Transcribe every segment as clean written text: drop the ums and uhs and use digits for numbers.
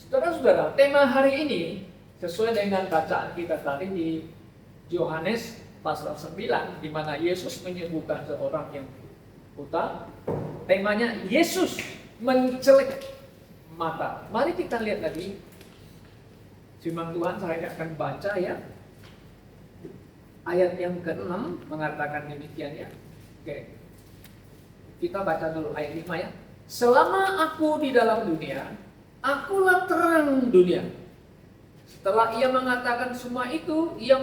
Saudara-saudara, tema hari ini sesuai dengan bacaan kita tadi di Yohanes pasal 9, di mana Yesus menyembuhkan seorang yang buta. Temanya Yesus mencelik mata. Mari kita lihat lagi firman Tuhan. Saya akan baca ya. Ayat yang ke-6 mengatakan demikian ya. Oke. Kita baca dulu ayat 5 ya. Selama aku di dalam dunia, akulah terang dunia. Setelah ia mengatakan semua itu, ia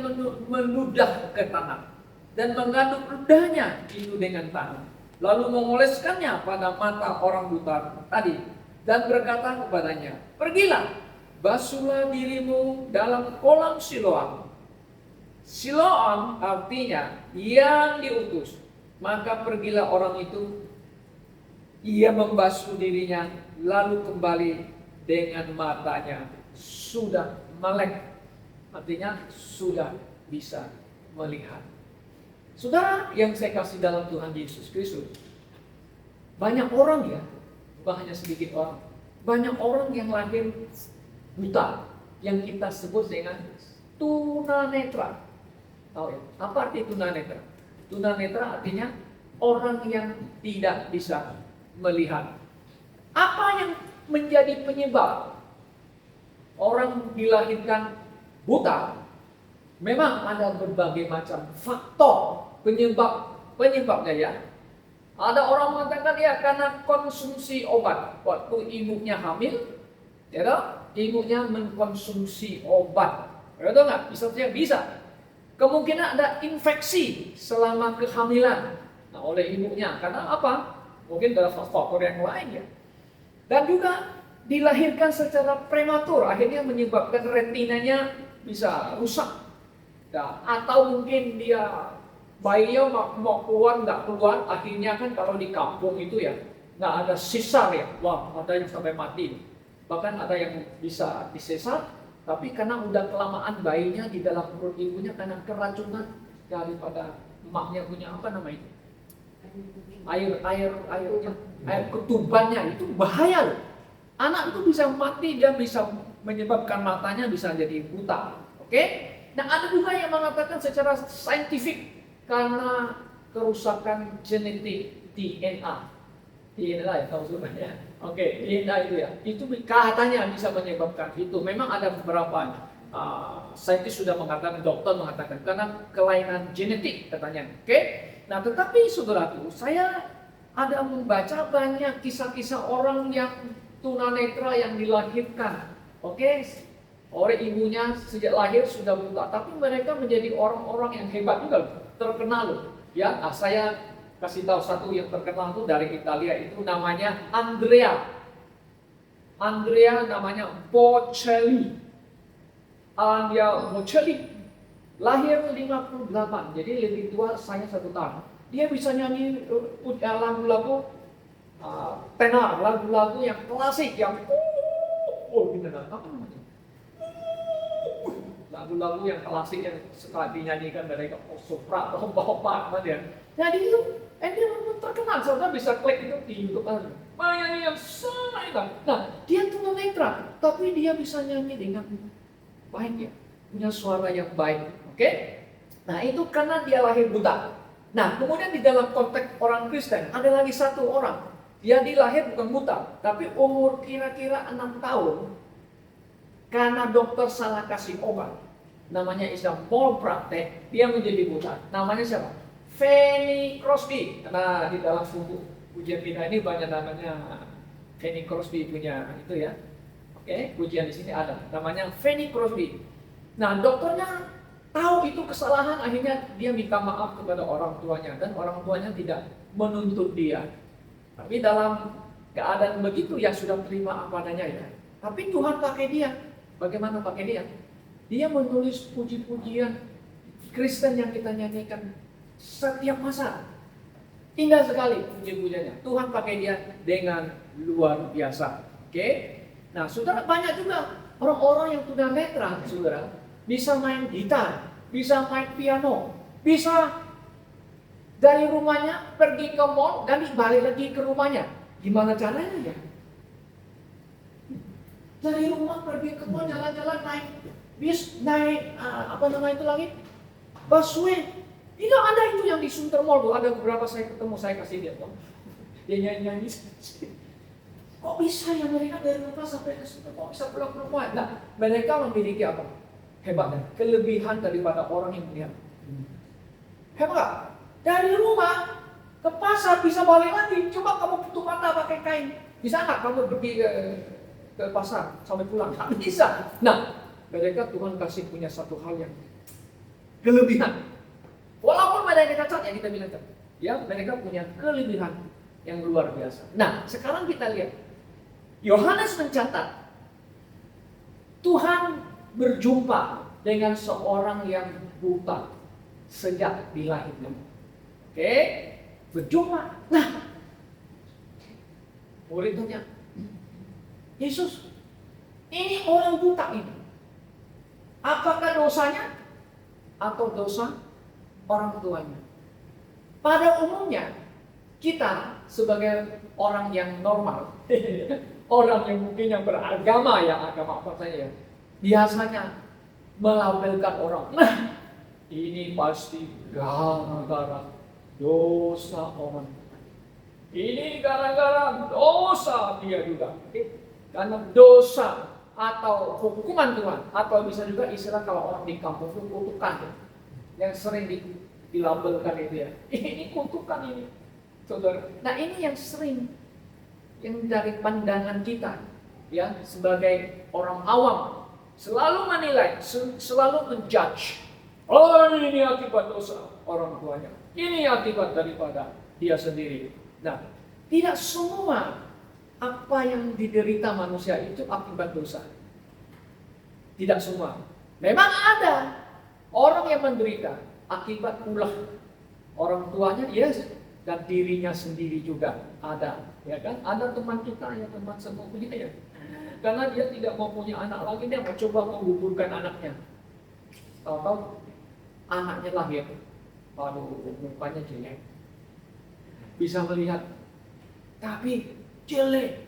meludah ke tanah dan mengaduk ludahnya itu dengan tanah, lalu mengoleskannya pada mata orang buta tadi dan berkata kepadanya, pergilah, basuhlah dirimu dalam kolam Siloam. Siloam artinya yang diutus. Maka pergilah orang itu, ia membasuh dirinya, lalu kembali dengan matanya sudah melek, artinya sudah bisa melihat. Saudara yang saya kasih dalam Tuhan Yesus Kristus, banyak orang ya, bukan hanya sedikit orang, banyak orang yang lahir buta, yang kita sebut dengan tunanetra. Tahu ya, apa arti tunanetra? Tunanetra artinya orang yang tidak bisa melihat. Apa yang menjadi penyebab orang dilahirkan buta? Memang ada berbagai macam faktor penyebabnya ya. Ada orang mengatakan ya karena konsumsi obat. Waktu ibunya hamil, ya, ibunya mengkonsumsi obat. Betul nggak? Bisa. Kemungkinan ada infeksi selama kehamilan. Nah, oleh ibunya. Karena apa? Mungkin ada faktor yang lain ya. Dan juga dilahirkan secara prematur, akhirnya menyebabkan retinanya bisa rusak. Nah, atau mungkin dia bayinya mau keluar nggak keluar, akhirnya kan kalau di kampung itu ya nggak ada sesar ya, wah ada yang sampai mati. Bahkan ada yang bisa disesar, tapi karena udah kelamaan bayinya di dalam perut ibunya karena keracunan daripada emaknya punya apa namanya, air ketubannya itu bahaya loh. Anak itu bisa mati, dia bisa menyebabkan matanya bisa jadi buta. Oke? Nah, ada juga yang mengatakan secara saintifik karena kerusakan genetik DNA. DNA ya, tahu sebenarnya. Oke, DNA itu ya. Itu katanya bisa menyebabkan itu. Memang ada beberapa saintis sudah mengatakan, dokter mengatakan karena kelainan genetik katanya. Oke? Nah, tetapi saudaraku, saya ada membaca banyak kisah-kisah orang yang tunanetra yang dilahirkan, oleh ibunya sejak lahir sudah buta, tapi mereka menjadi orang-orang yang hebat juga, terkenal loh. Ya, saya kasih tahu satu yang terkenal itu dari Italia, itu namanya Andrea namanya Bocelli. Andrea Bocelli lahir 58, jadi lebih tua saya 1 tahun. Dia bisa nyanyi lagu-lagu tenor, lagu-lagu yang klasik, yang lagu-lagu yang klasik yang suka dinyanyikan dari sopran, opa-opa, ya. Jadi itu, dia terkenal, saudara bisa klik itu di YouTube aja. Penyanyi yang sangat enak. Nah, dia tunanetra, tapi dia bisa nyanyi dengan baik ya, punya suara yang baik. Oke? Nah, itu karena dia lahir buta. Nah, kemudian di dalam konteks orang Kristen ada lagi satu orang. Dia dilahir bukan buta, tapi umur kira-kira 6 tahun. Karena dokter salah kasih obat, namanya Paul praktek, dia menjadi buta. Namanya siapa? Fanny Crosby. Nah, di dalam buku pujian kita ini banyak namanya Fanny Crosby punya itu ya. Oke, pujian di sini ada. Namanya Fanny Crosby. Nah, dokternya tahu itu kesalahan, akhirnya dia minta maaf kepada orang tuanya dan orang tuanya tidak menuntut dia. Tapi dalam keadaan begitu ya sudah terima apa adanya ya. Tapi Tuhan pakai dia. Bagaimana pakai dia? Dia menulis puji-pujian Kristen yang kita nyanyikan setiap masa. Indah sekali puji-pujiannya. Tuhan pakai dia dengan luar biasa. Oke? Nah, saudara, banyak juga orang-orang yang tunanetra, saudara, bisa main gitar, bisa main piano, bisa dari rumahnya pergi ke mall dan balik lagi ke rumahnya. Gimana caranya ya? Dari rumah pergi ke mall, jalan-jalan naik bis, naik apa nama itu lagi? Busway. Tidak ada itu yang di Sunter Mall tuh. Ada beberapa saya ketemu, saya kasih lihat. Dia nyanyi-nyanyi. Kok bisa ya mereka dari rumah sampai ke Sunter? Kok bisa pulang ke rumah? Nah, mereka memiliki apa? Hebatnya, kelebihan daripada orang yang melihat. Hebat. Dari rumah ke pasar bisa balik lagi. Coba kamu tutup mata pakai kain. Bisa nggak kamu pergi ke pasar sampai pulang? Nggak bisa. Nah, mereka Tuhan kasih punya satu hal yang kelebihan. Walaupun mereka cacat yang kita bilang tadi, ya mereka punya kelebihan yang luar biasa. Nah, sekarang kita lihat Yohanes mencatat Tuhan berjumpa dengan seorang yang buta sejak dilahirkan. Oke, berjumpa. Nah, muridnya, Yesus, ini orang buta ini, apakah dosanya atau dosa orang tuanya? Pada umumnya kita sebagai orang yang normal, orang yang mungkin yang beragama ya, agama apa saja, biasanya melabelkan orang. Nah, ini pasti gara-gara dosa orang. Ini gara-gara dosa dia juga. Karena dosa atau hukuman Tuhan, atau bisa juga istilah kalau orang di kampung itu kutukan, yang sering dilabelkan itu ya. Ini kutukan ini, saudara. Nah, ini yang sering, yang dari pandangan kita ya sebagai orang awam selalu menilai, selalu menjudge. Oh, ini akibat dosa orang tuanya. Ini akibat daripada dia sendiri. Nah, tidak semua apa yang diderita manusia itu akibat dosa. Tidak semua. Memang ada orang yang menderita akibat ulah orang tuanya, yes, dan dirinya sendiri juga ada, ya kan? Ada teman kita yang teman sepupunya ya, karena dia tidak mau punya anak lagi, dia mau coba menggugurkan anaknya. Tahu-tahu anaknya lahir, lalu mukanya jelek, bisa melihat, tapi jelek,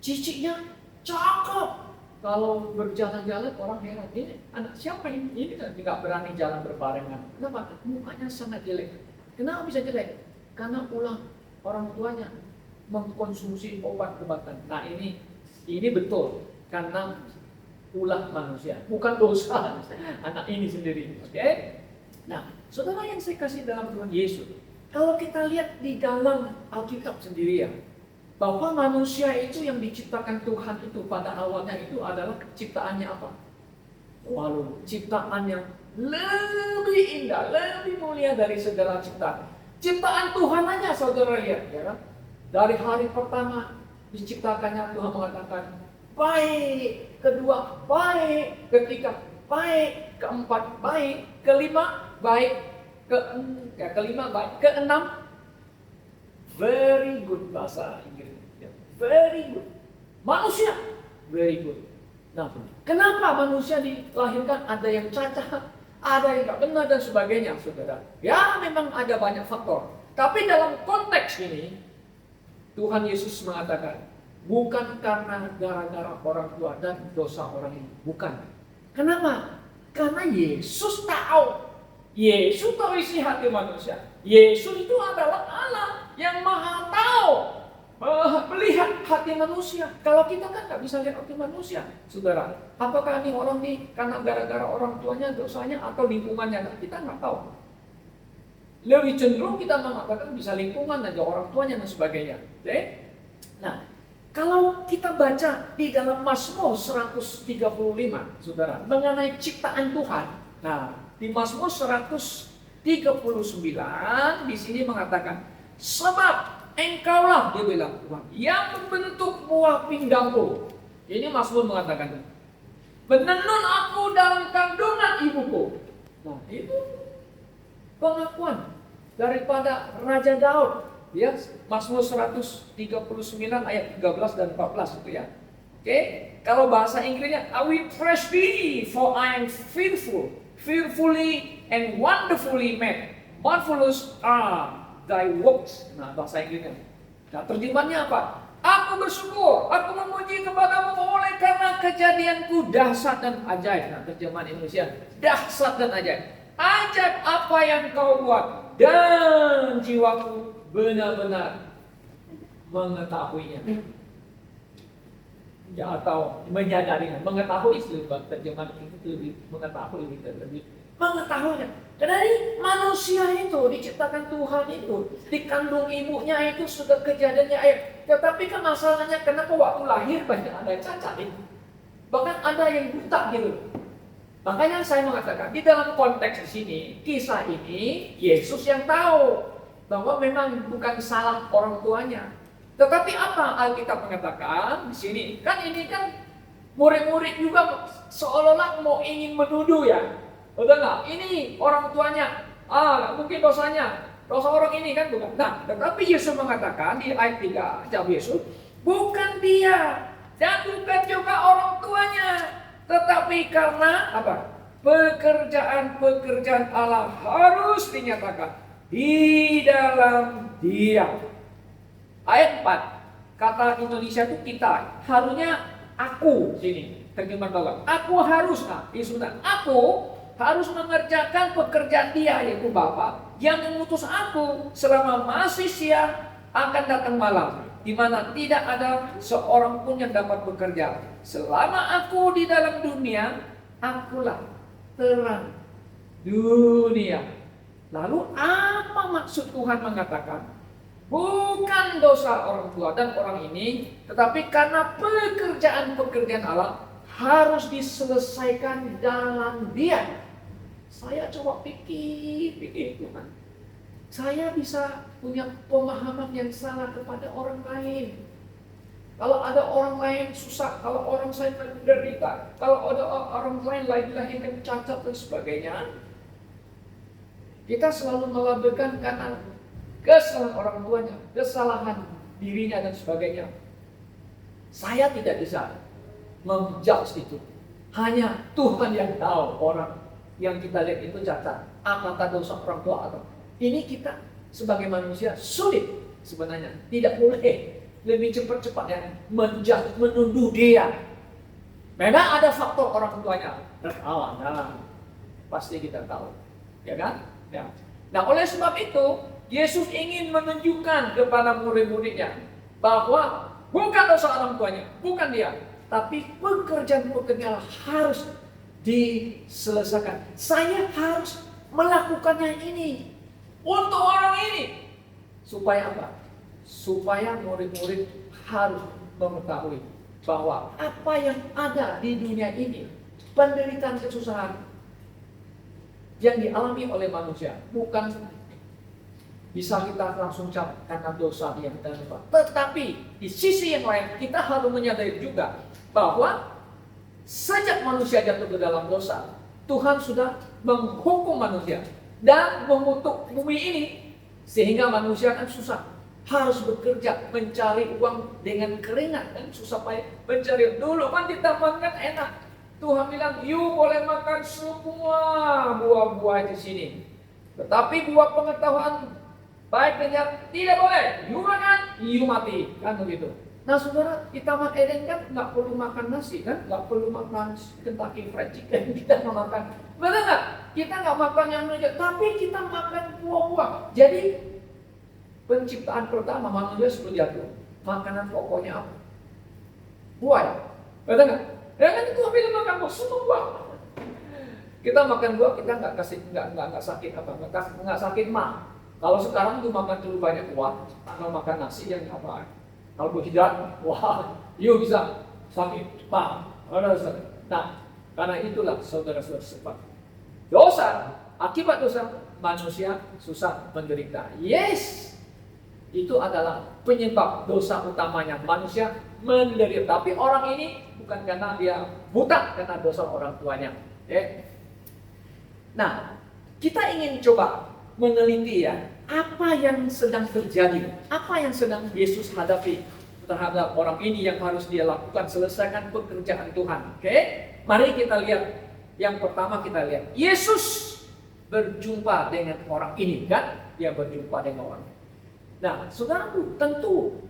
ciciknya cakep. Kalau berjalan-jalan orang heran, ini anak siapa ini? Ini kan tidak berani jalan berbarengan. Kenapa? Mukanya sangat jelek. Kenapa bisa jelek? Karena ulah orang tuanya mengkonsumsi obat-obatan. Nah, ini betul karena ulah manusia, bukan dosa anak ini sendiri. Oke? Nah, saudara yang saya kasih dalam Tuhan Yesus, kalau kita lihat di dalam Alkitab sendiri ya, bahwa manusia itu yang diciptakan Tuhan itu pada awalnya itu adalah ciptaannya apa? Walau ciptaan yang lebih indah, lebih mulia dari segala ciptaan. Ciptaan Tuhan aja saudara lihat, ya kan? Dari hari pertama diciptakannya Tuhan mengatakan baik, kedua baik, ketiga baik, keempat baik, kelima baik, kelima baik, keenam very good bahasa Inggris. Very good. Manusia very good. Nah, kenapa manusia dilahirkan ada yang cacat, ada yang tidak benar dan sebagainya, saudara? Ya, memang ada banyak faktor. Tapi dalam konteks ini, Tuhan Yesus mengatakan, bukan karena gara-gara orang tua dan dosa orang ini. Bukan. Kenapa? Karena Yesus tahu. Yesus tahu isi hati manusia. Yesus itu adalah Allah yang maha tahu, melihat hati manusia. Kalau kita kan nggak bisa lihat hati manusia, saudara. Apakah ini orang ini karena gara-gara orang tuanya dosanya atau lingkungannya? Kita nggak tahu. Lebih cenderung kita mengatakan bisa lingkungan aja, orang tuanya dan sebagainya. Oke? Nah, kalau kita baca di dalam Mazmur 135, saudara, mengenai ciptaan Tuhan. Nah, di Mazmur 139 di sini mengatakan, sebab Engkaulah, dia bilang, Tuhan, yang membentuk buah pinggangku. Ini Mazmur mengatakan, menenun aku dalam kandungan ibuku. Nah, itu pengakuan daripada Raja Daud. Ya, Mazmur 139 ayat 13 dan 14 itu ya. Oke, kalau bahasa Inggrisnya, I will praise thee, for I am fearfully and wonderfully made. Marvelous are thy works. Nah, bahasa Inggrisnya. Nah, terjemahnya apa? Aku bersyukur, aku memuji kepadamu oleh karena kejadianku dahsyat dan ajaib. Nah, terjemahan Indonesia, dahsyat dan ajaib. Ajaib apa yang kau buat, dan jiwaku benar-benar mengetahuinya. Ya, atau menyadarinya. Mengetahui terjemahan itu lebih mengetahui, lebih mengetahuinya. Dari manusia itu diciptakan Tuhan itu, dikandung ibunya itu sudah kejadiannya air. Tetapi kan masalahnya kenapa waktu lahir banyak ada yang cacat itu. Bahkan ada yang buta gitu. Makanya saya mengatakan di dalam konteks di sini, kisah ini Yesus yang tahu bahwa memang bukan salah orang tuanya. Tetapi apa Alkitab mengatakan di sini? Kan ini kan murid-murid juga seolah-olah mau ingin menuduh ya. Udah nggak? Ini orang tuanya, mungkin dosanya, dosa orang ini kan bukan. Nah, tetapi Yesus mengatakan di ayat 3, jawab Yesus, bukan dia dan bukan juga orang tuanya, tetapi karena apa? Pekerjaan-pekerjaan Allah harus dinyatakan di dalam Dia. Ayat 4, kata Indonesia itu kita, harusnya aku sini terjemahan bawah. Aku harus, aku harus mengerjakan pekerjaan Dia, yaitu Bapa yang mengutus aku selama masih siang akan datang malam, di mana tidak ada seorang pun yang dapat bekerja. Selama aku di dalam dunia, akulah terang dunia. Lalu apa maksud Tuhan mengatakan bukan dosa orang tua dan orang ini, tetapi karena pekerjaan-pekerjaan Allah harus diselesaikan dalam Dia. Saya coba pikir, Tuhan. Saya bisa punya pemahaman yang salah kepada orang lain. Kalau ada orang lain susah, kalau orang saya menderita, kalau ada orang lain dilahirkan cacat dan sebagainya, kita selalu melabelkan karena kesalahan orang tuanya, kesalahan dirinya dan sebagainya. Saya tidak bisa menjudge itu. Hanya Tuhan yang tahu orang yang kita lihat itu cacat, apakah dosa orang tua atau ini kita sebagai manusia sulit sebenarnya. Tidak boleh lebih cepat-cepat ya menjudge, menuduh dia. Memang ada faktor orang tuanya. Pasti kita tahu, ya kan? Ya. Nah, oleh sebab itu Yesus ingin menunjukkan kepada murid-muridnya bahwa bukan dosa orang tuanya, bukan dia, tapi pekerjaan-pekerjaan harus diselesaikan. Saya harus melakukannya ini untuk orang ini. Supaya apa? Supaya murid-murid harus mengetahui bahwa apa yang ada di dunia ini, penderitaan, kesusahan yang dialami oleh manusia, bukan bisa kita langsung cap karena dosa yang kita lupa. Tetapi di sisi yang lain kita harus menyadari juga bahwa sejak manusia jatuh ke dalam dosa, Tuhan sudah menghukum manusia dan mengutuk bumi ini sehingga manusia kan susah, harus bekerja mencari uang dengan keringat dan susah payah mencari. Dulu kan kita makan enak. Tuhan bilang, "You boleh makan semua buah-buah di sini, tetapi buah pengetahuan baik dan jahat tidak boleh. You makan, you mati." Kan begitu. Nah saudara, di Taman Eden kan nggak perlu makan nasi kan, nggak perlu makan Kentucky Fried Chicken, kita nggak makan. Benar nggak? Kita nggak makan yang banyak, tapi kita makan buah-buah. Jadi penciptaan pertama manusia sebelum jatuh, makanan pokoknya apa? Buah ya? Benar nggak? Ya kan itu bilang makan buah, semua buah. Kita makan buah, kita nggak sakit apa? Nggak sakit mah. Kalau sekarang tuh makan terlalu banyak buah, kalau makan nasi yang apa? Kalau berhidrat, wah, yuk bisa sakit mah. Nah, karena itulah saudara-saudara sebab dosa, akibat dosa manusia susah menderita. Yes, itu adalah penyebab dosa utamanya manusia menderita. Tapi orang ini bukan karena dia buta, karena dosa orang tuanya. Nah, kita ingin coba meneliti ya, apa yang sedang terjadi, apa yang sedang Yesus hadapi terhadap orang ini yang harus dia lakukan, selesaikan pekerjaan Tuhan. Mari kita lihat. Yang pertama kita lihat, Yesus berjumpa dengan orang ini kan, dia berjumpa dengan orang. Nah, saudaraku, tentu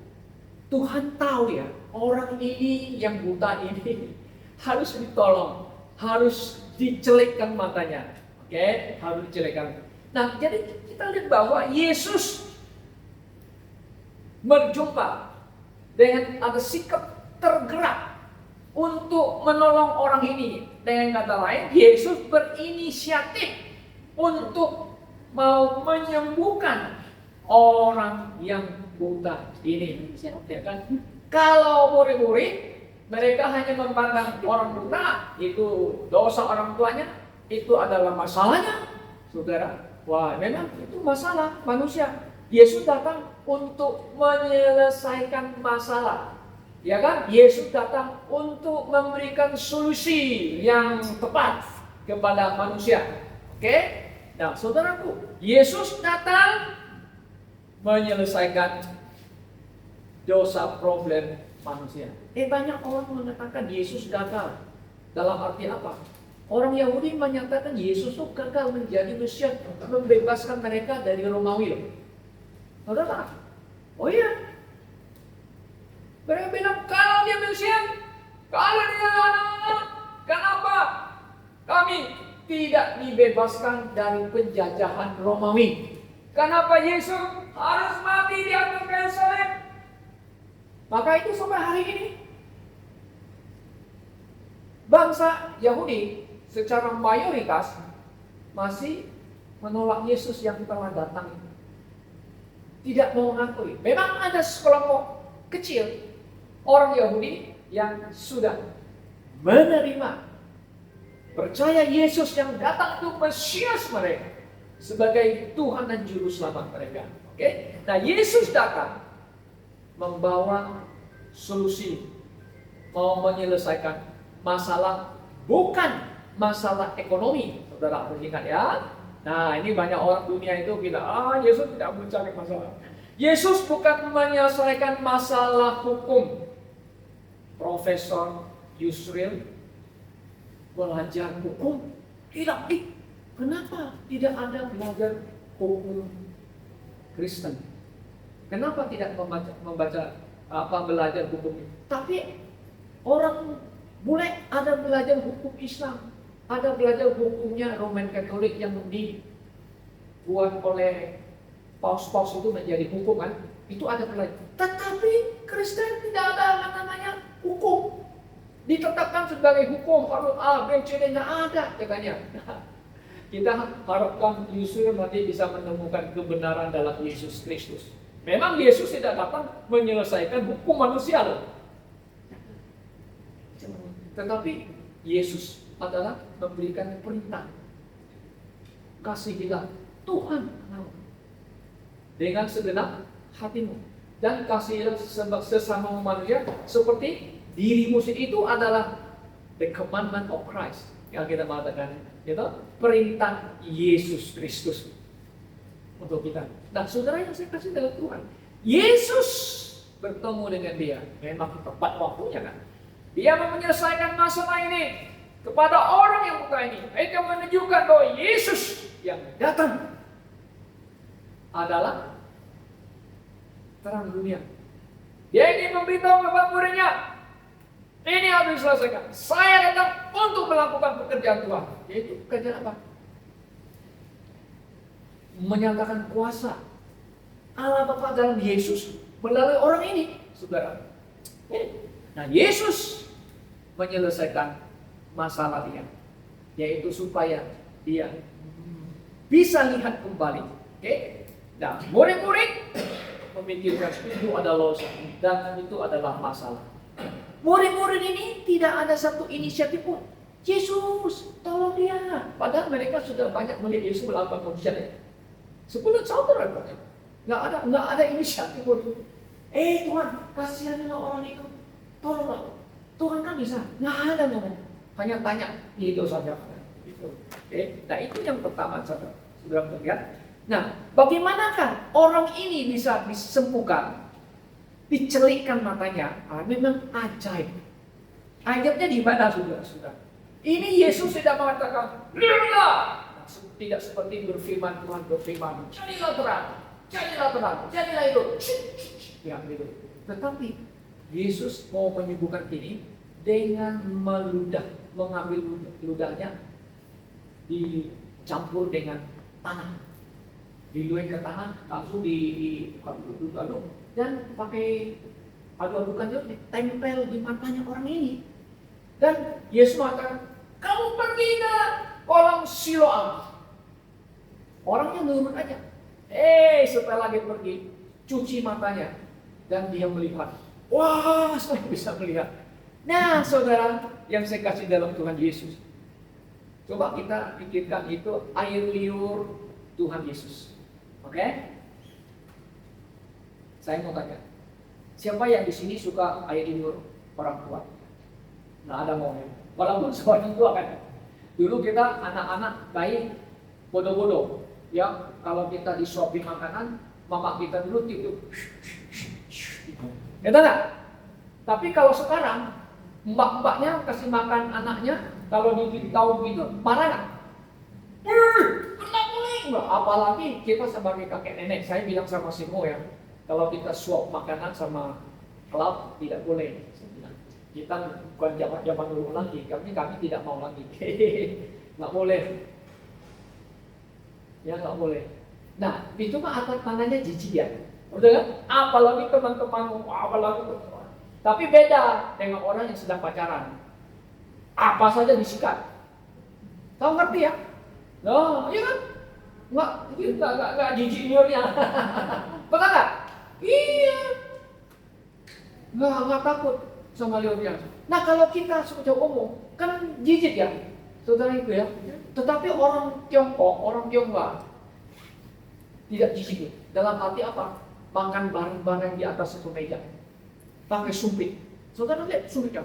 Tuhan tahu ya, orang ini yang buta ini harus ditolong, harus dicelikkan matanya. Oke, harus dicelikkan. Nah, jadi kita lihat bahwa Yesus berjumpa dengan ada sikap tergerak untuk menolong orang ini. Dengan kata lain, Yesus berinisiatif untuk mau menyembuhkan orang yang buta ini. Ya kan? Kalau murid-murid mereka hanya memandang orang buta itu dosa orang tuanya, itu adalah masalahnya, saudara. Wah, memang itu masalah manusia. Yesus datang untuk menyelesaikan masalah. Ya kan? Yesus datang untuk memberikan solusi yang tepat kepada manusia. Oke? Nah, saudaraku, Yesus datang menyelesaikan dosa problem manusia. Banyak orang mengatakan Yesus gagal. Dalam arti apa? Orang Yahudi menyatakan Yesus itu gagal menjadi Mesias, membebaskan mereka dari Romawi. Saudara, oh iya. Mereka bilang kalau dia Mesias, kalau dia anak, kenapa kami tidak dibebaskan dari penjajahan Romawi? Kenapa Yesus harus mati di atas kayu salib? Maka itu sampai hari ini bangsa Yahudi secara mayoritas masih menolak Yesus yang telah datang. Tidak mau mengakui. Memang ada sekelompok kecil orang Yahudi yang sudah menerima, percaya Yesus yang datang itu Mesias mereka sebagai Tuhan dan Juru Selamat mereka. Oke? Nah, Yesus datang membawa solusi, mau menyelesaikan masalah, bukan masalah ekonomi. Saudara harus ingat ya. Nah, ini banyak orang dunia itu bilang, Yesus tidak mencari masalah. Yesus bukan menyelesaikan masalah hukum. Profesor Yusril belajar hukum, tidak. Kenapa tidak ada belajar hukum Kristen? Kenapa tidak belajar hukum ini? Tapi orang boleh ada belajar hukum Islam, ada belajar hukumnya Roman Katolik yang dibuat oleh paus-paus itu menjadi hukum kan? Itu ada belajar. Tetapi Kristen tidak ada namanya hukum. Ditetapkan sebagai hukum harus A, B, C, D, nggak ada katanya. Kita harapkan Yusuf nanti bisa menemukan kebenaran dalam Yesus Kristus. Memang Yesus tidak datang menyelesaikan hukum manusia loh. Tetapi Yesus adalah memberikan perintah. Kasihilah Tuhan dengan segenap hatimu. Dan kasihilah sesama manusia seperti dirimu sendiri. Itu adalah the commandment of Christ yang kita mengatakan. Itu perintah Yesus Kristus untuk kita. Nah, saudara yang saya kasih dalam Tuhan, Yesus bertemu dengan dia. Memang tepat waktunya kan. Dia mau menyelesaikan masalah ini kepada orang yang buta ini. Itu menunjukkan bahwa Yesus yang datang adalah terang dunia. Dia ingin memberitahu kepada muridnya, ini harus diselesaikan. Saya datang untuk melakukan pekerjaan Tuhan. Yaitu pekerjaan apa? Menyatakan kuasa Allah Bapa dalam Yesus melalui orang ini, saudara. Nah, Yesus menyelesaikan masalah dia, yaitu supaya dia bisa lihat kembali. Oke? Nah, murid-murid memikirkan itu adalah dosa dan itu adalah masalah. Murid-murid ini tidak ada satu inisiatif pun. Yesus, tolong dia. Padahal mereka sudah banyak melihat Yesus melakukan mujizat. 10 tahun terakhir, nggak ada inisiatif pun. Tuhan, kasihanlah orang itu. Tolonglah. Tuhan kan bisa. Nggak ada ngomong. Hanya tanya, itu saja. Gitu. Nah, itu yang pertama, saudara. Sudah melihat. Nah, bagaimanakah orang ini bisa disembuhkan? Dicelikkan matanya, memang ajaib. Ajaibnya di mana, saudara? Ini Yesus tidak mengatakan, lihatlah. Tidak seperti berfirman Tuhan berfirman, jadilah terang, jadilah terang, jadilah itu. Ya, gitu. Tetapi Yesus mau menyembuhkan ini dengan mengambil ludahnya, dicampur dengan tanah, diluin ke tanah, langsung diaduk dan pakai aduk-adukan itu ditempel di matanya orang ini. Dan Yesus mengatakan, kamu pergi ke kolam Siloam. Orangnya nurut aja. Setelah dia pergi, cuci matanya dan dia melihat. Wah, saya bisa melihat. Nah, saudara yang saya kasih dalam Tuhan Yesus, coba kita pikirkan itu air liur Tuhan Yesus. Oke? Saya mau tanya, siapa yang di sini suka air liur orang tua? Nggak ada mau. Walaupun semuanya tua kan. Dulu kita anak-anak bayi bodoh-bodoh. Ya, kalau kita disuapin makanan, mama kita dulu tiup. Ya enggak? Tapi kalau sekarang mbak-mbaknya kasih makan anaknya, kalau diberitahu begitu, marah nggak? Kena boleh. Apalagi kita sebagai kakek nenek, saya bilang sama Simo ya, kalau kita suap makanan sama kelab tidak boleh. Kita bukan zaman dulu lagi, kami tidak mau lagi. Nggak boleh. Ya nggak boleh. Nah, itu mah atas tangannya jijik ya. Betul kan? Apalagi teman-teman, apalagi teman. Tapi beda dengan orang yang sedang pacaran. Apa saja disikat. Tahu ngerti ya? Nah, iya kan? Nggak jijik liurnya. Betul nggak? Iya. Nggak takut sama liurnya. Nah, kalau kita secara umum kan jijik ya, saudara itu ya. Tetapi orang Tiongkok, orang Tionghoa tidak jijik. Dalam arti apa? Makan bareng-bareng di atas satu meja, pakai sumpit. Saudara lihat sumpitnya.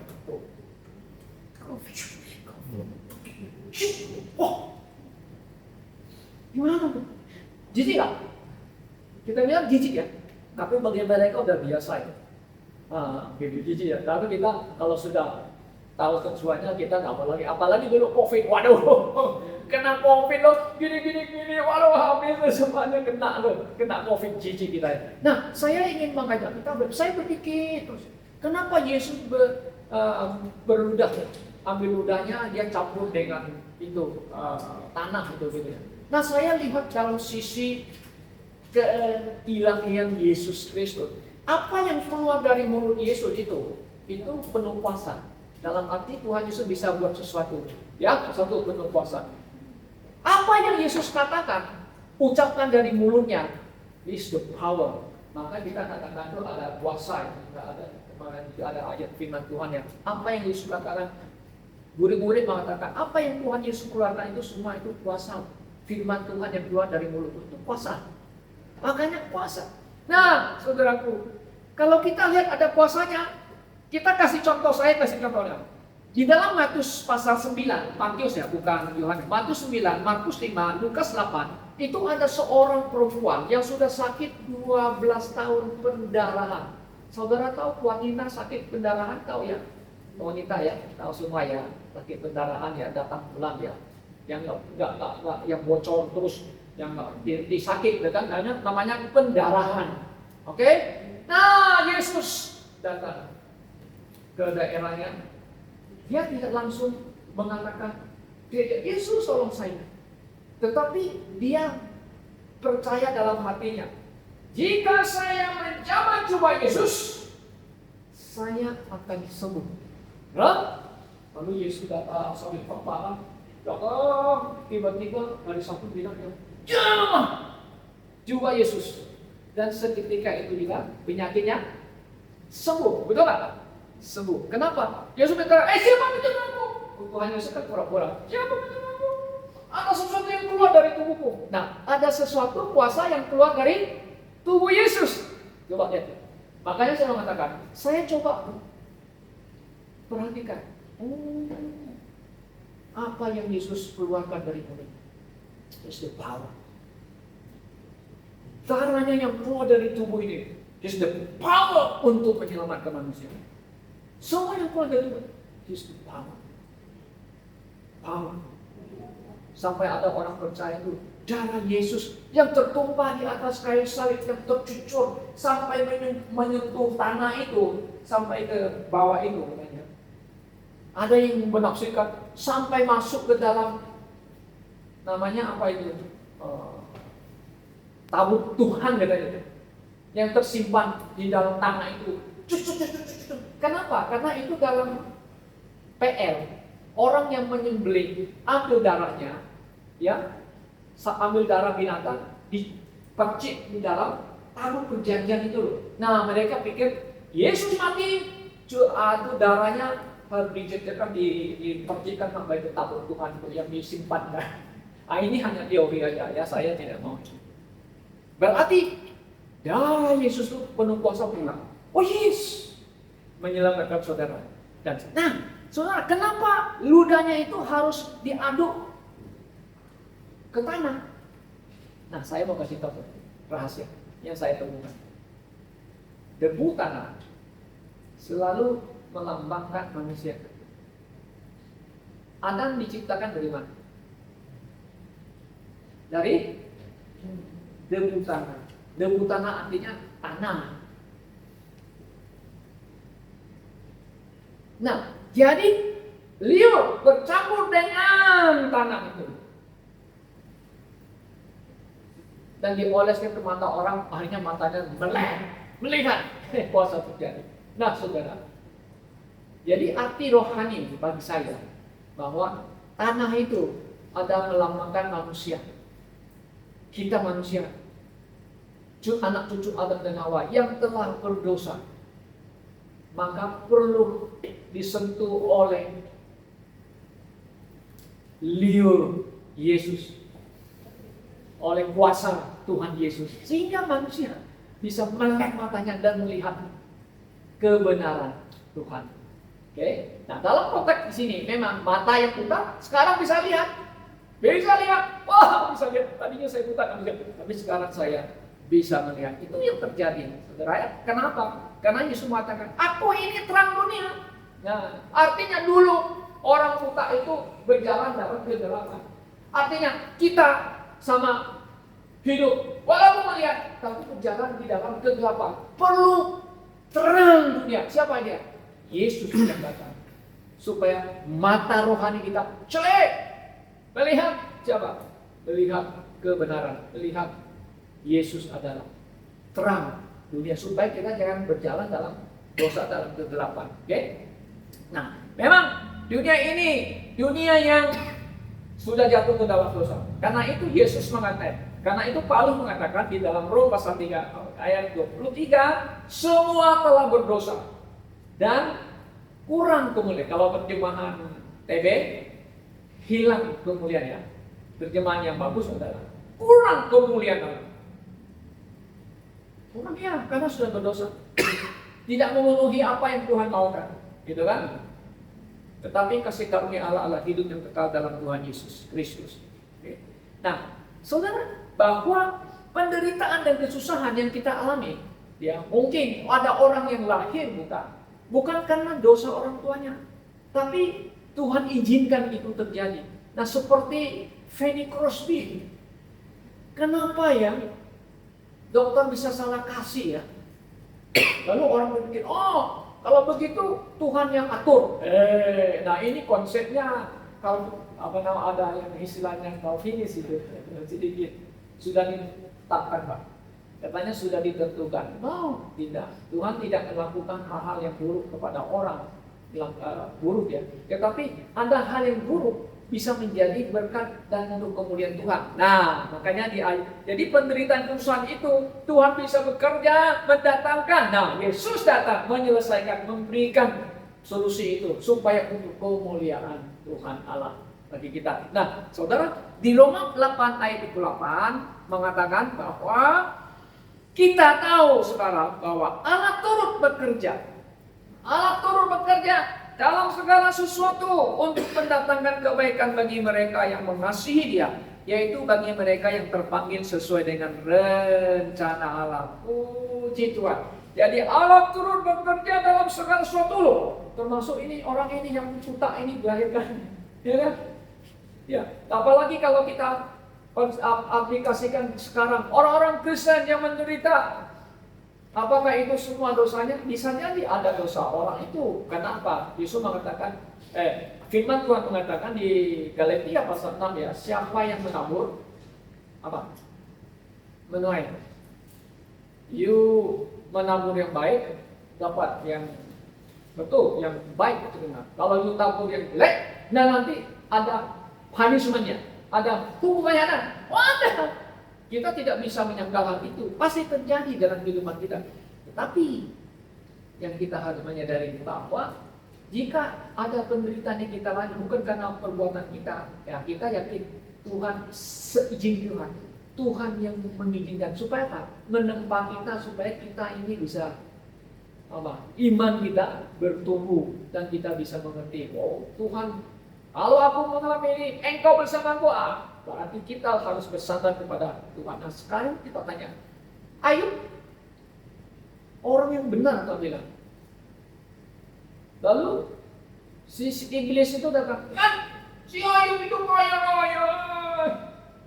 Oh, gimana tuh? Jijik nggak? Kita bilang jijik ya. Tapi bagi mereka udah biasa ya. Jijik ya. Tapi kita kalau sudah tahu sesuatunya kita nggak mau lagi. Apalagi dulu COVID, waduh, kena COVID loh, gini, waduh habis semuanya kena COVID jijik kita. Nah, saya ingin mengajak kita, saya berpikir terus, kenapa Yesus berludah, ambil ludahnya dia campur dengan itu tanah itu gitu ya. Nah, saya lihat dalam sisi keilahian Yesus Kristus, apa yang keluar dari mulut Yesus itu penuh kuasa. Dalam arti Tuhan Yesus bisa buat sesuatu, ya, satu penuh kuasa. Apa yang Yesus katakan, ucapkan dari mulutnya, is the power. Maka kita katakan itu ada kuasa, ada ayat firman Tuhan ya. Apa yang Yesus katakan, murid-murid mengatakan, apa yang Tuhan Yesus keluarkan itu semua itu kuasa. Firman Tuhan yang keluar dari mulut itu kuasa. Makanya kuasa. Nah, saudaraku, kalau kita lihat ada kuasanya, kita kasih contoh, saya kasih contohnya. Di dalam Matius pasal 9, Matius ya, bukan Yohanes. Matius 9, Markus 5, Lukas 8, itu ada seorang perempuan yang sudah sakit 12 tahun pendarahan. Saudara tahu wanita sakit pendarahan, tahu ya? Wanita ya, tahu semua ya, sakit pendarahan ya, datang bulan ya. Yang yang bocor terus, yang disakit, kan? Namanya pendarahan. Oke? Nah, Yesus datang ke daerahnya, dia tidak langsung mengatakan, Yesus tolong saya. Tetapi dia percaya dalam hatinya, jika saya menjamah jubah Yesus, saya akan sembuh. Nah, lalu Yesus datang sambil kepala, datang, tiba-tiba dari satu bilang, jamah jubah Yesus. Dan seketika itu juga penyakitnya sembuh, betul nggak? Sembuh. Kenapa? Yesus berkata, siapa betul aku? Tuhan Yesus kan pura-pura. Siapa betul aku? Ada sesuatu yang keluar dari tubuhku. Nah, ada sesuatu kuasa yang keluar dari tubuh Yesus. Coba lihat. Makanya saya mengatakan, saya coba perhatikan. Apa yang Yesus keluarkan dari mulut? It's the power. Darahnya yang keluar dari tubuh ini, it's the power untuk menyelamatkan manusia. Semua yang keluar dari mulut, it's the power. Power. Sampai ada orang percaya itu, darah Yesus yang tertumpah di atas kayu salib, yang tercucur sampai menyentuh tanah itu, sampai ke bawah itu. Ada yang menafsirkan sampai masuk ke dalam, namanya apa itu, tabut Tuhan katanya, yang tersimpan di dalam tanah itu. Kenapa? Karena itu dalam PL, orang yang menyembelih ambil darahnya, ya, ambil darah binatang, dipercik di dalam tabut perjanjian itu. Nah, mereka pikir Yesus mati, itu darahnya dipercikkan, dipercikkan sampai ke tabut Tuhan itu yang disimpan. Nah, ini hanya teori aja, ya, saya tidak mau. Berarti darah Yesus itu penuh kuasa pulang. Oh yes, menyelamatkan saudara. Dan nah, saudara, kenapa ludahnya itu harus diaduk ke tanah? Nah, saya mau kasih tahu rahasia yang saya temukan. Debu tanah selalu melambangkan manusia. Adam diciptakan dari mana? Dari debu tanah. Debu tanah artinya tanah. Nah, jadi liur bercampur dengan tanah itu dan dioleskan ke mata orang, akhirnya matanya melihat kuasa terjadi. Nah, saudara, jadi arti rohani bagi saya bahwa tanah itu ada melambangkan manusia. Kita manusia, anak cucu Adam dan Hawa yang telah berdosa, maka perlu disentuh oleh liur Yesus, oleh kuasa Tuhan Yesus, sehingga manusia bisa melek matanya dan melihat kebenaran Tuhan. Oke, nah dalam konteks di sini memang mata yang buta sekarang bisa lihat, wah bisa lihat. Tadinya saya buta kan lihat, tapi sekarang saya bisa melihat. Itu yang terjadi, saudara. Kenapa? Karena Yesus mengatakan, aku ini terang dunia. Nah, artinya dulu orang buta itu berjalan dalam kegelapan. Artinya kita sama hidup, walaupun melihat, tapi berjalan di dalam kegelapan. Perlu terang dunia. Siapa dia? Yesus yang datang. Supaya mata rohani kita celik. Melihat siapa? Melihat kebenaran. Melihat Yesus adalah terang dunia. Supaya kita jangan berjalan dalam dosa, dalam kegelapan. Oke? Nah, memang dunia ini, dunia yang sudah jatuh ke dalam dosa. Karena itu Yesus mengatakan, karena itu Paulus mengatakan di dalam Roma pasal 3 ayat 23, semua telah berdosa dan kurang kemuliaan. Kalau terjemahan TB, hilang kemuliaan, ya. Terjemahan yang bagus adalah kurang kemuliaan Allah. Kurang, ya, karena sudah berdosa. Tidak memenuhi apa yang Tuhan maukan, gitu kan? Tetapi kasih karunia Allah adalah hidup yang kekal dalam Tuhan Yesus Kristus. Oke. Nah, saudara, bahwa penderitaan dan kesusahan yang kita alami, ya, mungkin ada orang yang lahir bukan karena dosa orang tuanya, tapi Tuhan izinkan itu terjadi. Nah, seperti Fanny Crosby, kenapa ya dokter bisa salah kasih, ya? Lalu orang berpikir, oh, kalau begitu Tuhan yang atur. Nah ini konsepnya, kalau ada yang istilahnya Calvinis itu sedikit sudah ditetapkan, Pak. Katanya sudah ditentukan. Oh, tidak. Tuhan tidak melakukan hal-hal yang buruk kepada orang buruk, ya. Tetapi ada hal yang buruk bisa menjadi berkat dan untuk kemuliaan Tuhan. Nah, makanya jadi penderitaan kesusahan itu Tuhan bisa bekerja mendatangkan. Nah, Yesus datang menyelesaikan, memberikan solusi itu supaya untuk kemuliaan Tuhan Allah bagi kita. Nah, saudara, di Roma 8 ayat 28 mengatakan bahwa kita tahu sekarang bahwa Allah turut bekerja. Allah turut bekerja dalam segala sesuatu untuk mendatangkan kebaikan bagi mereka yang mengasihi Dia, yaitu bagi mereka yang terpanggil sesuai dengan rencana Allah. Puji Tuhan. Jadi Allah turut bekerja dalam segala sesuatu loh. Termasuk ini orang ini yang buta ini dilahirkan, ya kan? Ya, apalagi kalau kita aplikasikan sekarang. Orang-orang Kristen yang menderita, apakah itu semua dosanya? Bisa jadi ada dosa orang itu. Kenapa? Yesus mengatakan, firman Tuhan mengatakan di Galatia pasal 6 ya, siapa yang menabur apa? Menuai. You menabur yang baik, dapat yang betul, yang baik terima. Kalau you tabur yang jelek, nah nanti ada punishment-nya, ada hukumannya. Wadah, kita tidak bisa menyangkal hal itu. Pasti terjadi dalam kehidupan kita. Tetapi yang kita harus menyadari bahwa jika ada penderitaan yang kita alami bukan karena perbuatan kita, ya kita yakin Tuhan seizin Tuhan yang mengizinkan supaya apa? Menempa kita supaya kita ini bisa apa? Iman kita bertumbuh dan kita bisa mengerti, oh Tuhan, kalau aku mengalami ini, Engkau bersamaku, berarti kita harus bersandar kepada Tuhan. Nah sekarang kita tanya, Ayub orang yang benar atau bilang? Lalu si iblis itu datang, kan si Ayub itu kaya raya.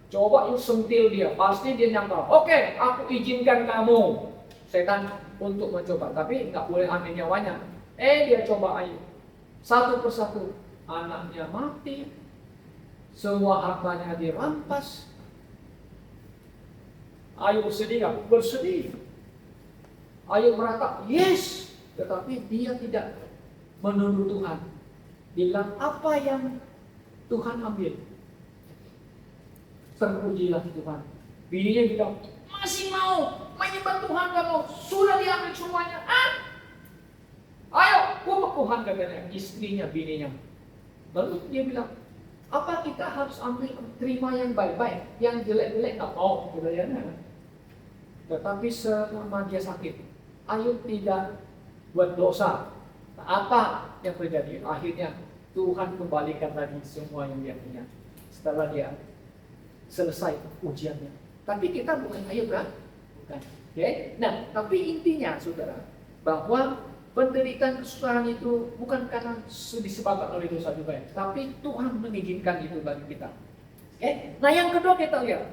Coba yuk sentil dia, pasti dia nyangka, oke, aku izinkan kamu setan untuk mencoba, tapi nggak boleh ambil nyawanya. Dia coba Ayub, satu persatu anaknya mati, semua hartanya dirampas. Ayub sedih nggak? Bersedih. Ayub merata, yes, tetapi dia tidak menuduh Tuhan. Bilang apa yang Tuhan ambil. Terpujilah Tuhan. Bininya bilang, masih mau menyembah Tuhan kamu? Sudah diambil semuanya. Ayo, kumpul Tuhan katanya. Istrinya, bininya. Lalu dia bilang, apa kita harus ambil terima yang baik-baik, yang jelek-jelek nggak mau, katanya. Tetapi selama dia sakit, Ayub tidak buat dosa. Apa yang terjadi? Akhirnya Tuhan kembalikan lagi semua yang dia punya setelah dia selesai ujiannya. Tapi kita bukan Ayub kan? Bukan. Okay? Nah, tapi intinya saudara, bahwa penderitaan kesusahan itu bukan karena disebabkan oleh dosa juga ya, tapi Tuhan mengizinkan itu bagi kita. Okay? Nah yang kedua kita lihat,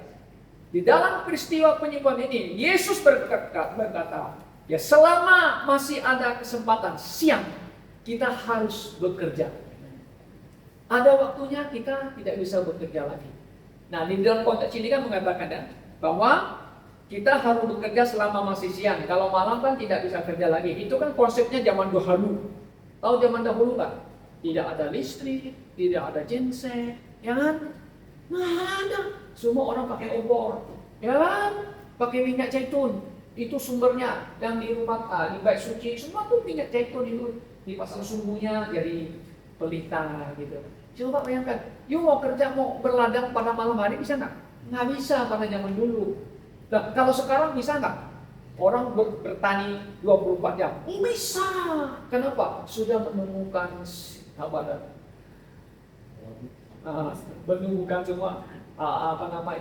di dalam peristiwa penyembahan ini, Yesus berkata, ya selama masih ada kesempatan siang, kita harus bekerja. Ada waktunya kita tidak bisa bekerja lagi. Nah, di dalam konteks ini kan mengatakan ya, bahwa kita harus bekerja selama masih siang. Kalau malam kan tidak bisa kerja lagi. Itu kan konsepnya zaman dahulu. Tahu zaman dahulu kan? Tidak ada listrik, tidak ada genset, ya kan? Nggak ada. Semua orang pakai obor, ya kan? Pakai minyak zaitun. Itu sumbernya. Yang di rumah, di bait suci, semua tuh minyak zaitun itu dipasang sumbunya jadi pelita gitu. Coba bayangkan, you mau kerja, mau berladang pada malam hari bisa nggak? Nggak bisa pada zaman dulu. Nah, kalau sekarang bisa nggak? Orang bertani 24 jam? Bisa. Kenapa? Sudah menemukan menemukan semua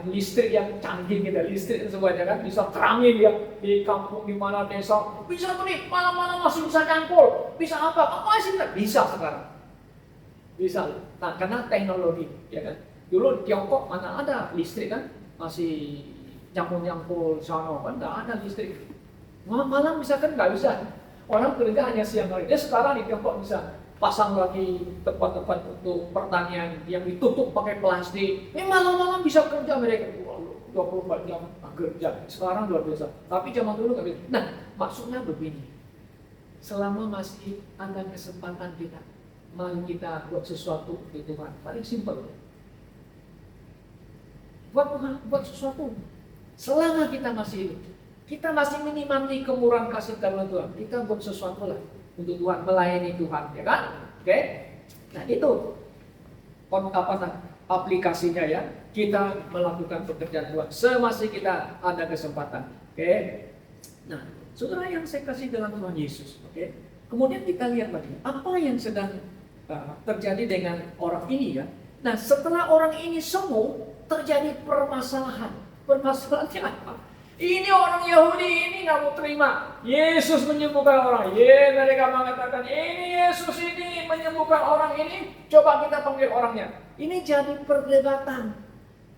listrik yang canggih gitu, listrik semuanya kan bisa terangin ya di kampung di mana desa. Bisa tuh nih malam-malam masih bisa cangkul, bisa apa? Masih bisa sekarang. Bisa. Nah, karena teknologi, ya kan. Dulu di Tiongkok mana ada listrik kan? Masih nyangkul-nyangkul sana kan nggak ada listrik. Malam bisa kan nggak bisa. Orang kerja hanya siang hari. Dia sekarang di Tiongkok bisa pasang lagi tempat-tempat untuk pertanian yang ditutup pakai plastik. Ini malam-malam bisa kerja mereka 24 jam kerja. Sekarang luar biasa. Tapi zaman dulu nggak bisa. Nah, maksudnya begini. Selama masih ada kesempatan kita, mari kita buat sesuatu untuk Tuhan. Paling simpel. Buat sesuatu. Selama kita masih hidup, kita masih menikmati kemurahan kasih karunia Tuhan. Kita buat sesuatu lah untuk Tuhan, melayani Tuhan, ya kan? Oke? Nah itu aplikasinya ya. Kita melakukan pekerjaan Tuhan semasih kita ada kesempatan. Oke? Nah, saudara yang saya kasih dalam Tuhan Yesus. Oke? Kemudian kita lihat lagi apa yang sedang terjadi dengan orang ini ya. Nah, setelah orang ini sembuh, terjadi permasalahan. Permasalahannya apa? Ini orang Yahudi ini nggak mau terima Yesus menyembuhkan orang. Mereka mengatakan ini Yesus ini menyembuhkan orang ini. Coba kita panggil orangnya. Ini jadi perdebatan.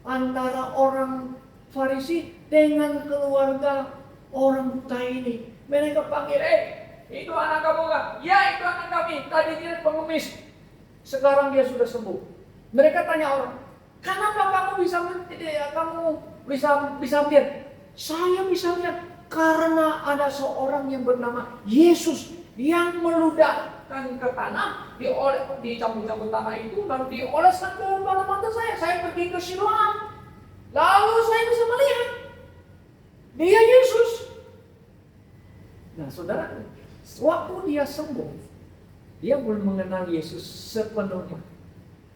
antara orang Farisi dengan keluarga orang buta ini. Mereka panggil, itu anak kamu kan? Ya, itu anak kami. Tadi dia pengemis, sekarang dia sudah sembuh. Mereka tanya orang, kenapa kamu bisa lihat? Saya bisa lihat karena ada seorang yang bernama Yesus yang meludahkan ke tanah, dicabut-cabut tanah itu, lalu dioleskan ke mata saya. Saya pergi ke Siloam, lalu saya bisa melihat dia Yesus. Nah, saudara, waktu dia sembuh, dia belum mengenal Yesus sepenuhnya,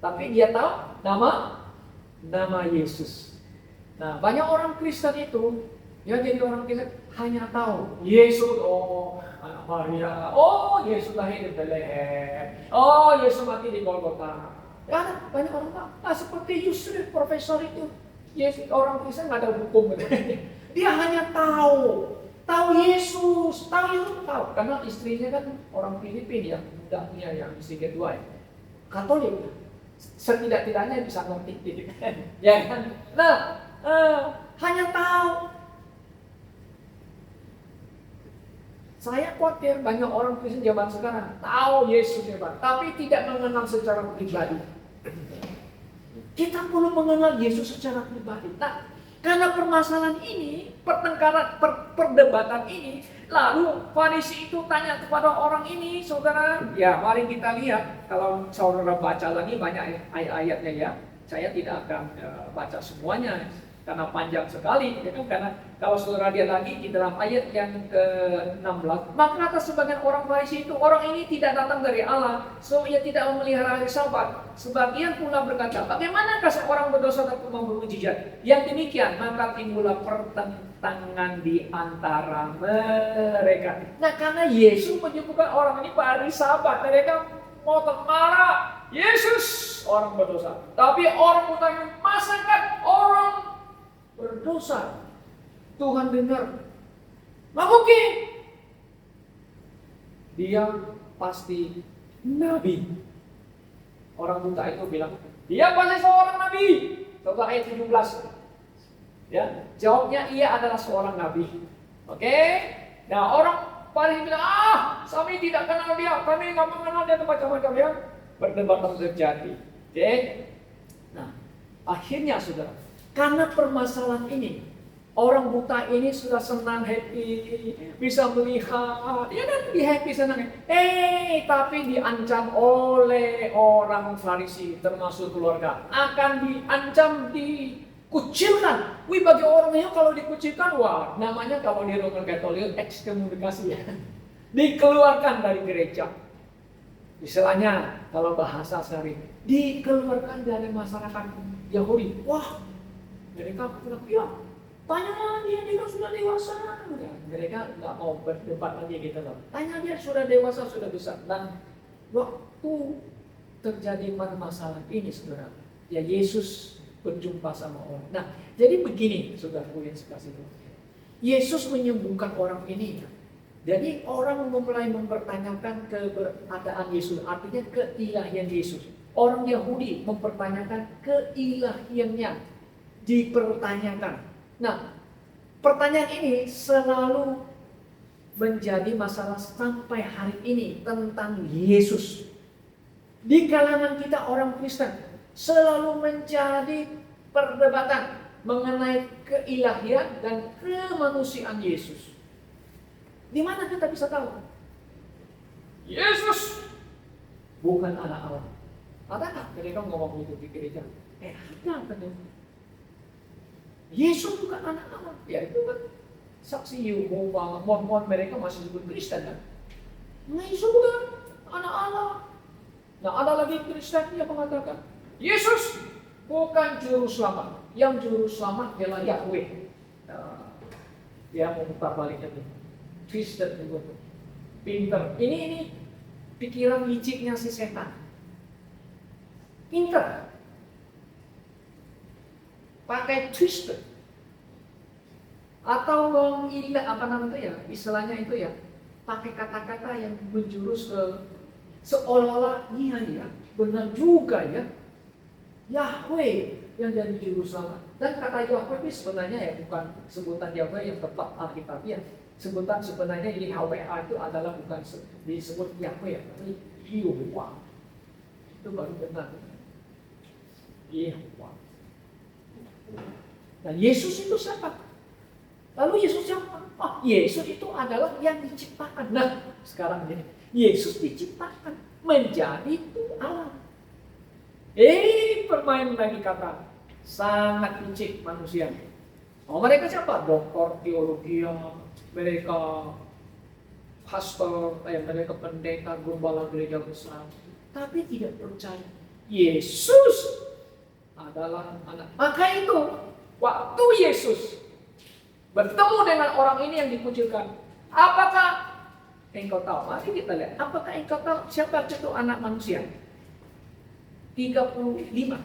tapi dia tahu nama Yesus. Nah, banyak orang Kristen itu, ya jadi orang Kristen hanya tahu Yesus, anak Maria, Yesus lahir di Bethlehem, Yesus mati di Golgota. Ya, banyak orang tahu. Nah, seperti Yusuf, profesor itu, Yesus, orang Kristen nggak ada hukum. Dia hanya tahu Yesus, tahu. Karena istrinya kan orang Filipina yang mudanya, yang istri kedua ya, Katolik. Setidak-tidaknya bisa ngerti, ya kan? Nah, hanya tahu. Saya khawatir banyak orang Kristen zaman sekarang tahu Yesus hebat, tapi tidak mengenal secara pribadi. Kita perlu mengenal Yesus secara pribadi. Nah, karena permasalahan ini, pertengkaran, perdebatan ini, lalu Farisi itu tanya kepada orang ini, saudara. Ya, mari kita lihat. Kalau saudara baca lagi banyak ayat-ayatnya ya. Saya tidak akan baca semuanya karena panjang sekali. Itu karena kalau saudara lihat lagi di dalam ayat yang ke-16, maka kata sebagian orang Farisi itu, orang ini tidak datang dari Allah, so ia tidak memelihara hari Sabat. Sebagian pula berkata, bagaimanakah seorang berdosa dapat membuat mujizat? Yang demikian, maka timbullah pertentangan di antara mereka. Nah, karena Yesus menyembuhkan orang ini pada hari Sabat, mereka mau marah. Yesus orang berdosa, tapi orang bertanya, masakan orang berdosa Tuhan dengar? Nggak mungkin. Dia pasti nabi. Orang buta itu bilang, dia pasti seorang nabi. Contoh ayat 17. Ya, jawabnya ia adalah seorang nabi. Oke? Nah, orang paling bilang, kami tidak kenal dia, kami nggak mengenal dia, macam-macam ya. Perdebatan terjadi. Oke? Nah, akhirnya saudara, karena permasalahan ini, orang buta ini sudah senang, happy, bisa melihat, dia kan happy, senang. Tapi diancam oleh orang Farisi, termasuk keluarga, akan diancam, dikucilkan. Bagi orangnya kalau dikucilkan, namanya kalau di Roman Katolik ekskomunikasi ya, dikeluarkan dari gereja. Istilahnya kalau bahasa sehari, dikeluarkan dari masyarakat Yahudi. Mereka bilang, ya, tanya dia sudah dewasa. Mereka nggak mau berdebat lagi gitu loh. Tanya dia sudah dewasa, sudah besar. Dan waktu terjadi masalah ini, saudara, ya Yesus berjumpa sama orang. Nah, jadi begini, saudaraku yang sekasih Tuhan. Yesus menyembuhkan orang ini. Jadi orang mulai mempertanyakan keberadaan Yesus, artinya keilahian Yesus. Orang Yahudi mempertanyakan keilahiannya, dipertanyakan. Nah, pertanyaan ini selalu menjadi masalah sampai hari ini tentang Yesus. Di kalangan kita orang Kristen selalu menjadi perdebatan mengenai keilahian dan kemanusiaan Yesus. Di mana kita bisa tahu? Yesus bukan anak Allah. Adakah mereka ngomong itu di gereja? Ada ternyata. Yesus bukan anak Allah. Ya itu kan saksi Yehova, Mormon mereka masih sebut Kristen kan? Nah, Yesus bukan anak Allah. Nah, ada lagi Kristen yang mengatakan Yesus bukan juru selamat. Yang juru selamat adalah Yahweh. Dia mau putar baliknya tuh. Kristen itu pinter. Ini pikiran liciknya si setan. Pinter. Pakai twister. Atau istilahnya itu ya, pakai kata-kata yang menjurus ke seolah-olah iya ya, benar juga ya. Yahweh yang jadi juru selamat. Dan kata Yahweh ini sebenarnya ya bukan sebutan Yahweh yang tepat Alkitabiah. Sebutan sebenarnya ini HWA itu adalah bukan disebut Yahweh, tapi Yehovah. Itu baru benar. Yehovah. Dan Yesus itu siapa? Lalu Yesus siapa? Oh, Yesus itu adalah yang diciptakan. Nah, sekarang ini Yesus diciptakan menjadi Allah. Bermain lagi kata sangat licik manusia. Oh, mereka siapa? Doktor teologi, mereka pastor, mereka pendeta, gembala gereja besar, tapi tidak percaya Yesus adalah anak. Maka itu waktu Yesus bertemu dengan orang ini yang dikucilkan, apakah engkau tahu? Mari kita lihat. Apakah engkau tahu siapa itu anak manusia? 35.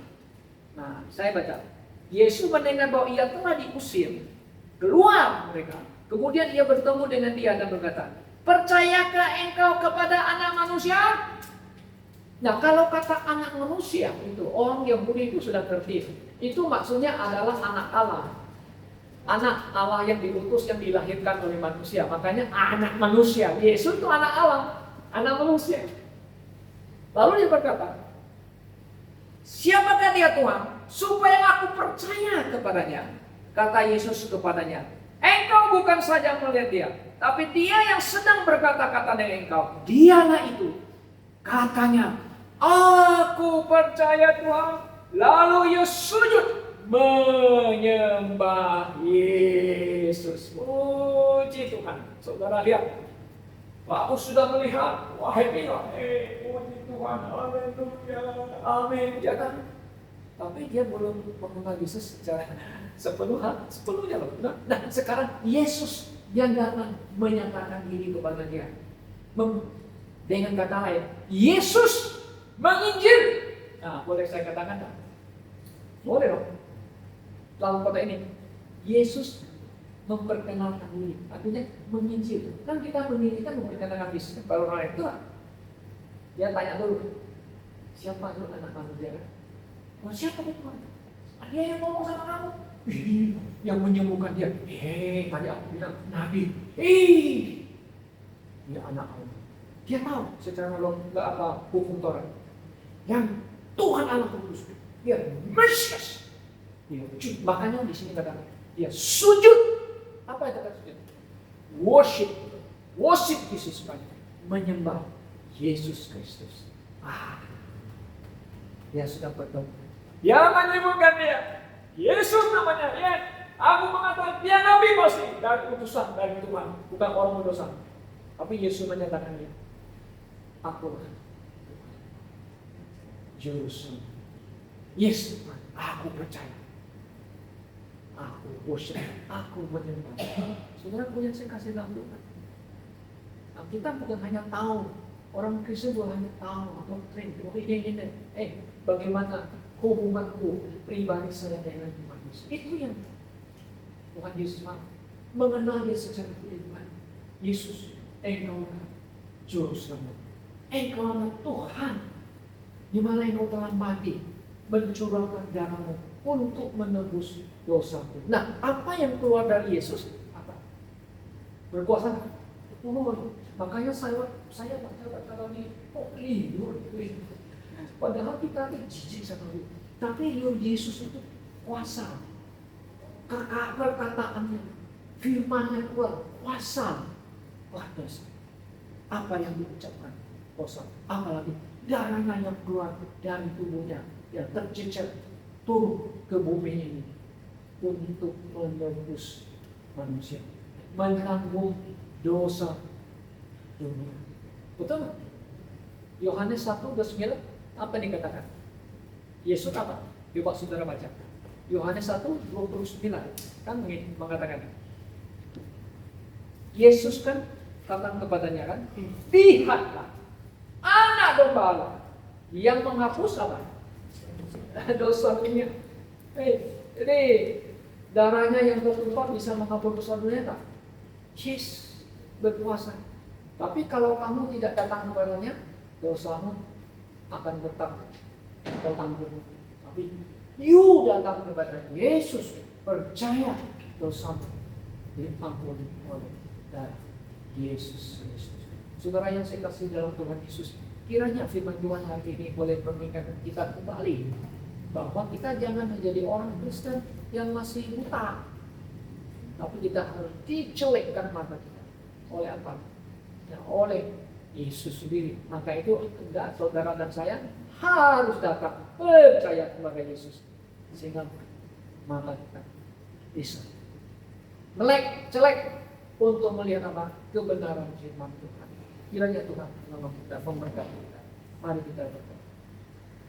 Nah, saya baca. Yesus mendengar bahwa ia telah diusir keluar mereka. Kemudian ia bertemu dengan dia dan berkata, percayakah engkau kepada anak manusia? Nah, kalau kata anak manusia itu orang Yahudi itu sudah tertib. Itu maksudnya adalah anak Allah. Anak Allah yang diutus, yang dilahirkan oleh manusia. Makanya anak manusia. Yesus itu anak Allah, anak manusia. Lalu dia berkata, siapakah dia Tuhan? Supaya aku percaya kepadanya. Kata Yesus kepadanya, engkau bukan saja melihat dia, tapi dia yang sedang berkata-kata dengan engkau. Dialah itu. Katanya, aku percaya Tuhan. Lalu ia sujud menyembah Yesus. Puji Tuhan. Saudara lihat, aku sudah melihat, wahai Mila, puji Tuhan, haleluya, amin, ya kan? Tapi dia belum mengenal Yesus secara sepenuhnya loh. Nah, sekarang Yesus yang datang menyatakan diri kepada dia. Dengan kata lain, Yesus menginjil. Nah, boleh saya katakan tak? Boleh dong. Dalam kota ini, Yesus memperkenalkan diri, artinya menginjil. Kan kita menginjil kan memperkenalkan Yesus. Kalau orang itu, dia tanya dulu, siapa itu anak manusia? Oh, siapa itu? Dia yang ngomong sama kamu. Yang menyembuhkan dia. Tadi aku bilang Nabi. Dia anak Allah. Dia tahu secara hukum Taurat. Yang Tuhan Allah Kudus. Dia Mesias. Makanya di sini katakan dia sujud. Apa itu kata sujud? Worship Yesus Christ. Menyembah Yesus Kristus. Dia sudah bertemu. Dia menyembuhkan dia. Yesus namanya. Ya, aku mengatakan dia Nabi pasti dari utusan dari Tuhan, bukan orang berdosa. Tapi Yesus menyatakan dia, aku Juru Selamat. Yes, aku percaya. Aku worship, aku menyembah. Saudara yang saya kasih tahu. Nah, kita bukan hanya tahu, orang Kristen bukan hanya tahu doktrin, ini. Bagaimana hubunganku pribadi saya dengan Tuhan Yesus. Itu yang Tuhan Yesus mau mengenal dia secara pribadi. Yesus, engkau Juru Selamat. Engkau Tuhan, di mana engkau telah mati, mencurahkan darahmu untuk menebus dosaku. Nah, apa yang keluar dari Yesus? Apa? Berkuasa. Makanya saya baca kalau ini, liur. Padahal kita jijik sama dia. Tapi Yesus itu kuasa. Perkataannya, firman-Nya keluar, kuasa. Dosa. Apa yang diucapkan? Dosa. Apalagi darahnya yang keluar dari tubuhnya, yang tercecer turun ke bumi ini untuk menebus manusia, menanggung dosa dunia. Betul? Yohanes 1:29 apa dikatakan? Yesus apa? Coba saudara baca. Yohanes 1:29 kan mengatakan, Yesus kan datang kepadanya kan, lihatlah anak domba Allah yang menghapus apa? Dosa dunia. Jadi darahnya yang tertumpah bisa menghapus dosa dunia tak? Yes, berkuasa. Tapi kalau kamu tidak datang kepadanya, dosamu akan tetap tertanggung Tapi you datang kepada Yesus, percaya dosamu diampuni oleh darah Yesus Kristus. Saudara yang saya kasih dalam Tuhan Yesus, kiranya firman Tuhan hari ini boleh mengingatkan kita kembali bahwa kita jangan menjadi orang Kristen yang masih buta, tapi kita harus dicelekkan mata kita. Oleh apa? Ya, oleh Yesus sendiri. Maka itu enggak, saudara dan saya harus datang percaya kepada Yesus sehingga mata kita bisa melek, celek untuk melihat apa? Kebenaran firman Tuhan. Kiranya Tuhan menolong kita, memberkati kita. Mari kita berdoa.